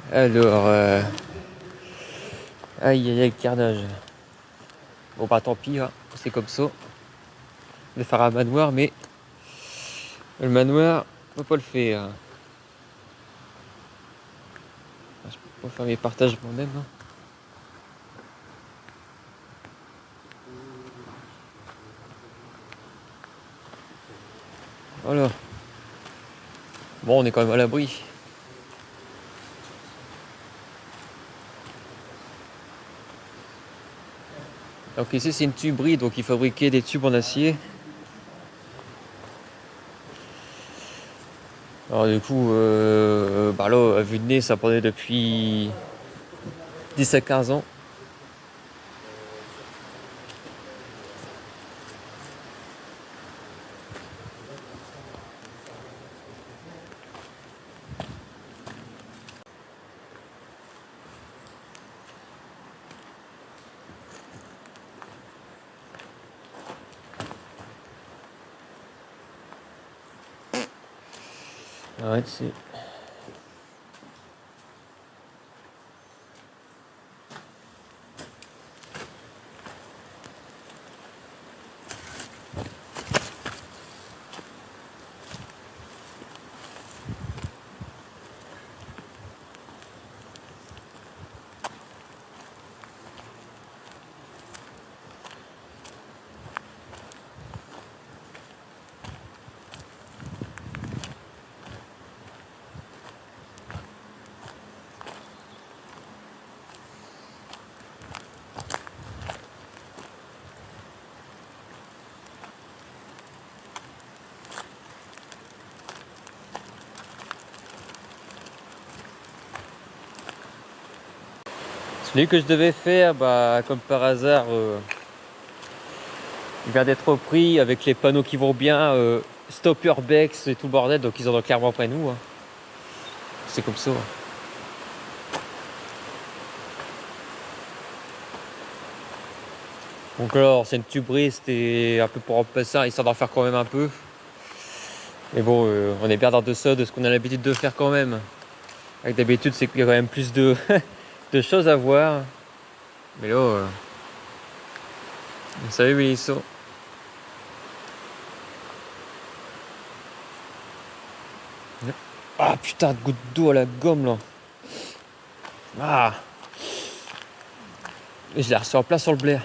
Alors, aïe aïe aïe, carnage. Bon bah tant pis, hein. C'est comme ça. On va faire un manoir, mais le manoir, on peut pas le faire. Je peux pas faire mes partages moi-même. Hein. Voilà. Bon, on est quand même à l'abri. Donc ici c'est une tuberie, donc il fabriquait des tubes en acier. Alors du coup, bah là, à vue de nez, ça prenait depuis 10 à 15 ans. Ouais, c'est... Celui que je devais faire, bah comme par hasard, il vient d'être repris avec les panneaux qui vont bien, stop urbex et tout le bordel, donc ils en ont clairement après nous. Hein. C'est comme ça. Hein. Donc alors, c'est une tuberie, c'était un peu pour remplacer ça, histoire d'en faire quand même un peu. Mais bon, on est bien dans de ça, de ce qu'on a l'habitude de faire quand même. Avec d'habitude, c'est qu'il y a quand même plus de, de choses à voir. Mais là, vous savez où ils sont. Ah putain, de goutte d'eau à la gomme là. Ah, je l'ai reçu en plein sur le blé.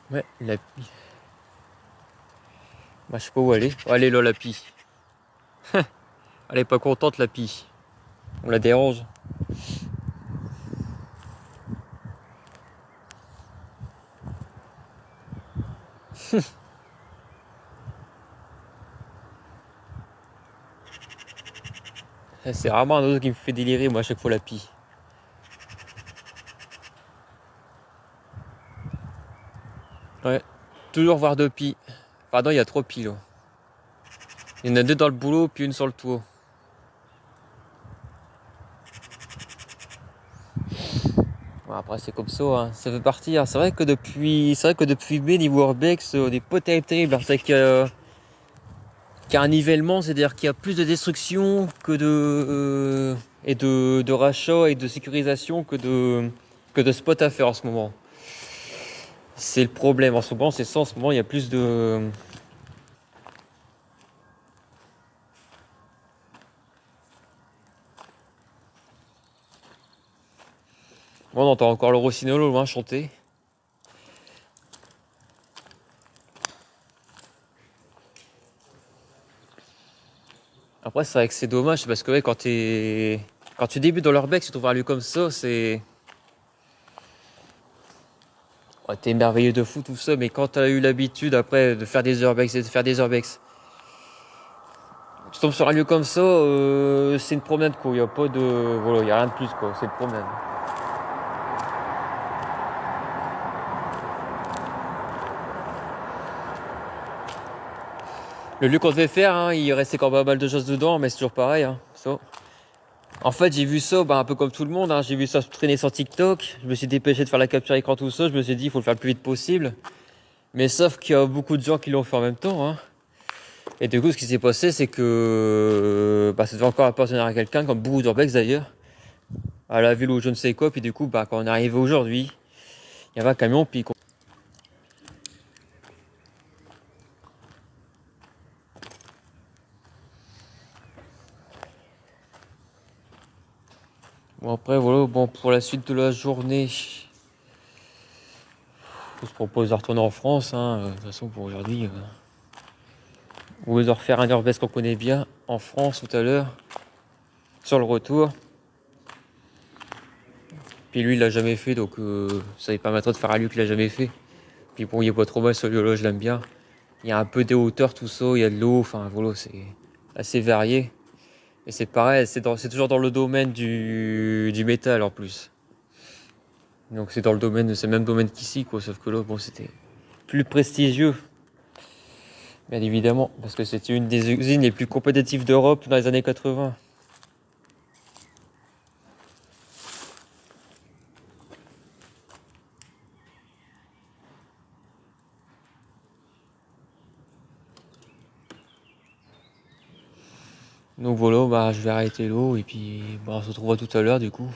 Ouais, la pie. Bah, je sais pas où elle est. Oh, elle est là, la pie. Elle est pas contente, la pie. On la dérange. C'est vraiment un oiseau qui me fait délirer, moi, à chaque fois, la pie. Ouais, toujours voir deux pies. Pardon, il y a trois pies, là. Il y en a deux dans le boulot, puis une sur le toit. Bon, après, c'est comme ça, hein. Ça fait partie. Hein. C'est vrai que depuis mai, niveau urbex, on n'est pas terrible. Alors, c'est qu'il y a un nivellement, c'est-à-dire qu'il y a plus de destruction que et de rachat et de sécurisation que de spots à faire en ce moment. C'est le problème en ce moment, c'est ça en ce moment, il y a plus de... Bon, on entend encore le rossignol au loin chanter. Après, c'est vrai que c'est dommage parce que ouais, quand tu débutes dans l'urbex, tu trouves un lieu comme ça, c'est... Ouais, t'es merveilleux de fou tout ça, mais quand t'as eu l'habitude après de faire des urbex et de faire des urbex, tu tombes sur un lieu comme ça, c'est une promenade quoi, il y a pas de... Voilà, il y a rien de plus quoi, c'est une promenade. Le lieu qu'on devait faire, hein, il restait quand même pas mal de choses dedans, mais c'est toujours pareil. Hein, ça. En fait, j'ai vu ça un peu comme tout le monde. Hein, j'ai vu ça traîner sur TikTok. Je me suis dépêché de faire la capture écran, tout ça. Je me suis dit, il faut le faire le plus vite possible. Mais sauf qu'il y a beaucoup de gens qui l'ont fait en même temps. Hein. Et du coup, ce qui s'est passé, c'est que ça devait encore appartenir à quelqu'un, comme beaucoup d'urbex d'ailleurs, à la ville ou je ne sais quoi. Puis du coup, quand on est arrivé aujourd'hui, il y avait un camion, puis bon après voilà, bon pour la suite de la journée, on se propose de retourner en France. Hein, de toute façon pour aujourd'hui, on va refaire un urbex qu'on connaît bien en France tout à l'heure, sur le retour. Puis lui, il l'a jamais fait, donc ça lui permettra de faire un lieu qu'il a jamais fait. Puis bon, il est pas trop mal ce lieu-là, je l'aime bien. Il y a un peu des hauteurs, tout ça, il y a de l'eau, enfin voilà, c'est assez varié. Et c'est pareil, c'est toujours dans le domaine du métal en plus. Donc c'est le même domaine qu'ici, quoi, sauf que là, bon, c'était plus prestigieux, bien évidemment, parce que c'était une des usines les plus compétitives d'Europe dans les années 80. Donc voilà, je vais arrêter l'eau et puis on se retrouvera tout à l'heure du coup.